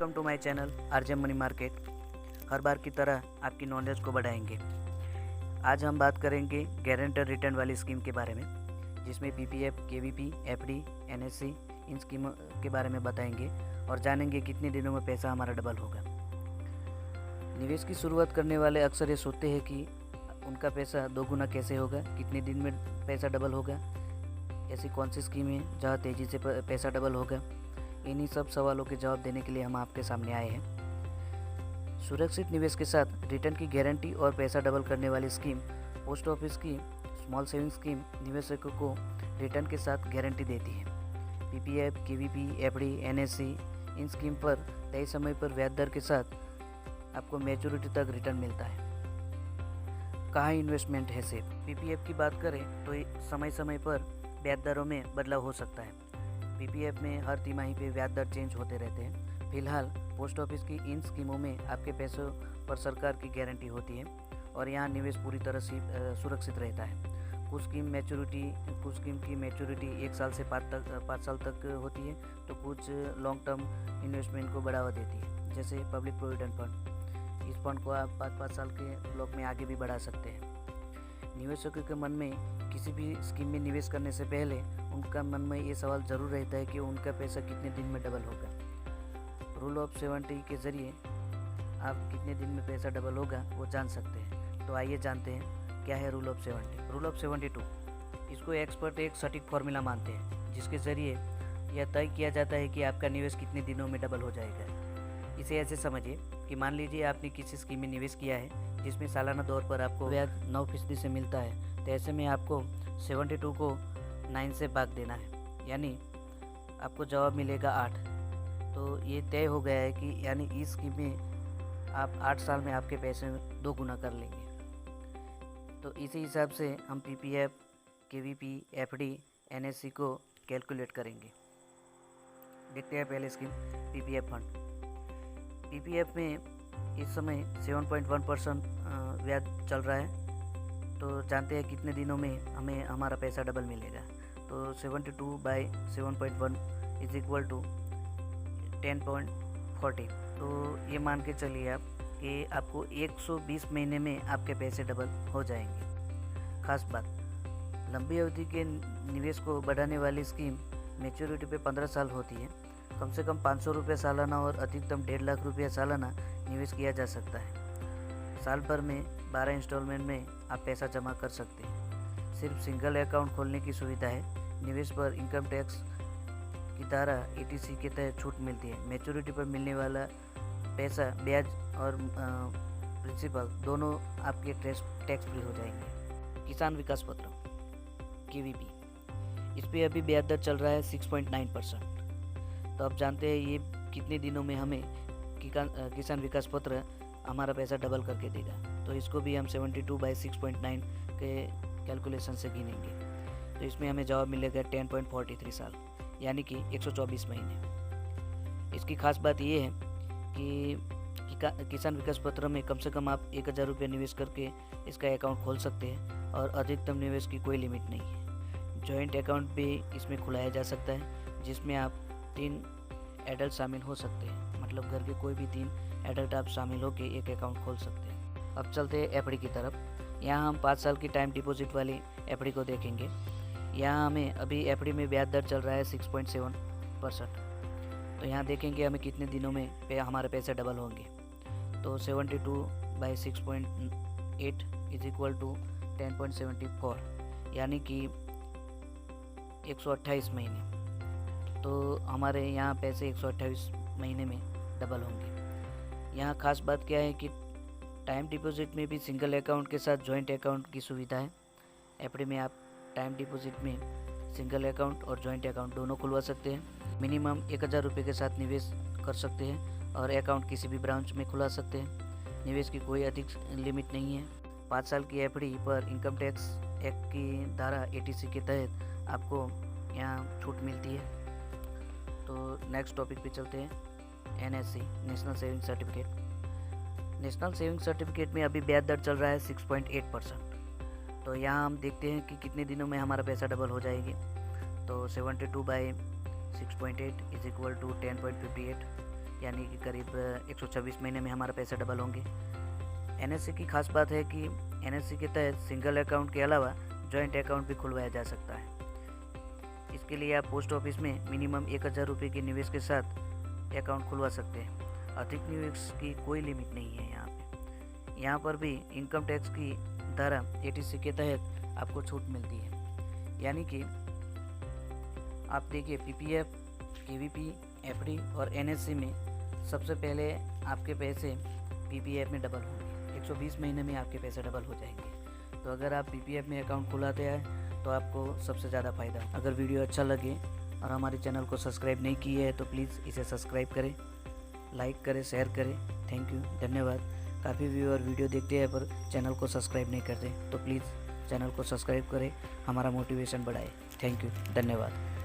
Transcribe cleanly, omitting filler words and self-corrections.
Welcome to my channel RJ money market. हर बार की तरह आपकी नॉलेज को बढ़ाएंगे। आज हम बात करेंगे गारंटर रिटर्न वाली स्कीम के बारे में, जिसमें पीपीएफ, केवीपी, एफडी, एनएससी इन स्कीमों के बारे में बताएंगे और जानेंगे कितने दिनों में पैसा हमारा डबल होगा। निवेश की शुरुआत करने वाले अक्सर ये सोचते हैं कि उनका पैसा दोगुना कैसे होगा, कितने दिन में पैसा डबल होगा, ऐसी कौन सी स्कीम है जहाँ तेज़ी से पैसा डबल होगा। इन्हीं सब सवालों के जवाब देने के लिए हम आपके सामने आए हैं। सुरक्षित निवेश के साथ रिटर्न की गारंटी और पैसा डबल करने वाली स्कीम पोस्ट ऑफिस की स्मॉल सेविंग स्कीम निवेशकों को रिटर्न के साथ गारंटी देती है। पीपीएफ, केवीपी, एफडी, एनएससी इन स्कीम पर तय समय पर ब्याज दर के साथ आपको मैच्योरिटी तक रिटर्न मिलता है। कहाँ इन्वेस्टमेंट है सेफ? पीपीएफ की बात करें तो समय समय पर ब्याज दरों में बदलाव हो सकता है। पीपीएफ में हर तिमाही पे ब्याज दर चेंज होते रहते हैं। फिलहाल पोस्ट ऑफिस की इन स्कीमों में आपके पैसों पर सरकार की गारंटी होती है और यहाँ निवेश पूरी तरह से सुरक्षित रहता है। कुछ स्कीम की मैच्योरिटी 1 साल से 5 साल तक होती है, तो कुछ लॉन्ग टर्म इन्वेस्टमेंट को बढ़ावा देती है, जैसे पब्लिक प्रोविडेंट फंड। इस फंड को आप 5-5 साल के ब्लॉक में आगे भी बढ़ा सकते हैं। निवेशकों के मन में किसी भी स्कीम में निवेश करने से पहले उनका मन में ये सवाल ज़रूर रहता है कि उनका पैसा कितने दिन में डबल होगा। रूल ऑफ 70 के ज़रिए आप कितने दिन में पैसा डबल होगा वो जान सकते हैं। तो आइए जानते हैं क्या है रूल ऑफ 70। रूल ऑफ 72, इसको एक्सपर्ट एक सटीक फार्मूला मानते हैं, जिसके ज़रिए यह तय किया जाता है कि आपका निवेश कितने दिनों में डबल हो जाएगा। इसे ऐसे समझिए कि मान लीजिए आपने किसी स्कीम में निवेश किया है जिसमें सालाना तौर पर आपको ब्याज 9% से मिलता है, तो ऐसे में आपको 72 को 9 से भाग देना है, यानी आपको जवाब मिलेगा 8। तो ये तय हो गया है कि यानी इस स्कीम में आप 8 साल में आपके पैसे 2 गुना कर लेंगे। तो इसी हिसाब से हम पीपीएफ, केवीपी, एफडी, एनएससी को कैलकुलेट करेंगे। देखते हैं पहले स्कीम पीपीएफ फंड। पीपीएफ में इस समय 7.1% ब्याज चल रहा है, तो जानते हैं कितने दिनों में हमें हमारा पैसा डबल मिलेगा। तो 72/7.1 इज इक्वल टू 10.40। तो ये मान के चलिए आप कि आपको 120 महीने में आपके पैसे डबल हो जाएंगे। खास बात, लंबी अवधि के निवेश को बढ़ाने वाली स्कीम मैच्योरिटी पे 15 साल होती है। कम से कम 500 रुपये सालाना और अधिकतम 1.5 लाख रुपया सालाना निवेश किया जा सकता है। साल भर में 12 इंस्टॉलमेंट में आप पैसा जमा कर सकते हैं। सिर्फ सिंगल अकाउंट खोलने की सुविधा है। निवेश पर इनकम टैक्स की धारा 80C के तहत छूट मिलती है। मैच्योरिटी पर मिलने वाला पैसा, ब्याज और प्रिंसिपल दोनों आपके टैक्स फ्री हो जाएंगे। किसान विकास पत्र केवीपी, इस पर अभी ब्याज दर चल रहा है 6.9%। तो आप जानते हैं ये कितने दिनों में हमें किसान विकास पत्र हमारा पैसा डबल करके देगा। तो इसको भी हम 72/6.9 के कैलकुलेशन से गिनेंगे, तो इसमें हमें जवाब मिलेगा 10.43 साल, यानी कि 124 महीने। इसकी खास बात ये है कि किसान विकास पत्र में कम से कम आप 1000 रुपये निवेश करके इसका अकाउंट खोल सकते हैं और अधिकतम निवेश की कोई लिमिट नहीं है। जॉइंट अकाउंट भी इसमें खुलाया जा सकता है, जिसमें आप 3 एडल्ट शामिल हो सकते हैं, मतलब घर के कोई भी 3 एडल्ट आप शामिल होकर एक अकाउंट खोल सकते हैं। अब चलते हैं एफडी की तरफ। यहाँ हम 5 साल की टाइम डिपॉजिट वाली एफडी को देखेंगे। यहाँ हमें अभी एफडी में ब्याज दर चल रहा है 6.7%। तो यहाँ देखेंगे हमें कितने दिनों में हमारे पैसे डबल होंगे। तो 72/6.8 इज इक्वल टू 10.74, यानी कि 128 महीने। तो हमारे यहाँ पैसे 128 महीने में डबल होंगे। यहाँ खास बात क्या है कि टाइम डिपॉजिट में भी सिंगल अकाउंट के साथ जॉइंट अकाउंट की सुविधा है। एफडी में आप टाइम डिपॉजिट में सिंगल अकाउंट और जॉइंट अकाउंट दोनों खुलवा सकते हैं। मिनिमम 1000 रुपये के साथ निवेश कर सकते हैं और अकाउंट किसी भी ब्रांच में खुला सकते हैं। निवेश की कोई अधिक लिमिट नहीं है। 5 साल की एफडी पर इनकम टैक्स एक्ट की धारा 80C के तहत आपको यहाँ छूट मिलती है। तो नेक्स्ट टॉपिक पे चलते हैं, NSC national saving certificate. National saving certificate में अभी ब्याज दर चल रहा है 6.8%। तो यहाँ हम देखते हैं कि कितने दिनों में हमारा पैसा डबल हो जाएगी। तो 72/6.8 इज इक्वल टू 10.58, यानी कि करीब 126 महीने में हमारा पैसे डबल होंगे। एनएससी की खास बात है कि एनएससी के तहत सिंगल अकाउंट के अलावा जॉइंट अकाउंट भी खुलवाया जा सकता है। इसके लिए आप पोस्ट ऑफिस में मिनिमम 1000 रुपये के निवेश के साथ अकाउंट खुलवा सकते हैं। अधिक निवेश की कोई लिमिट नहीं है यहाँ पे। यहाँ पर भी इनकम टैक्स की धारा 86 के तहत आपको छूट मिलती है। यानी कि आप देखिए पीपीएफ, केवीपी, एफडी और एनएससी में सबसे पहले आपके पैसे पीपीएफ में डबल होंगे। 120 महीने में आपके पैसे डबल हो जाएंगे। तो अगर आप पीपीएफ में अकाउंट खुलाते हैं तो आपको सबसे ज़्यादा फ़ायदा। अगर वीडियो अच्छा लगे और हमारे चैनल को सब्सक्राइब नहीं किए है तो प्लीज़ इसे सब्सक्राइब करें, लाइक करें, शेयर करें। थैंक यू, धन्यवाद। काफ़ी व्यूअर वीडियो देखते हैं पर चैनल को सब्सक्राइब नहीं करते, तो प्लीज़ चैनल को सब्सक्राइब करें, हमारा मोटिवेशन बढ़ाए। थैंक यू, धन्यवाद।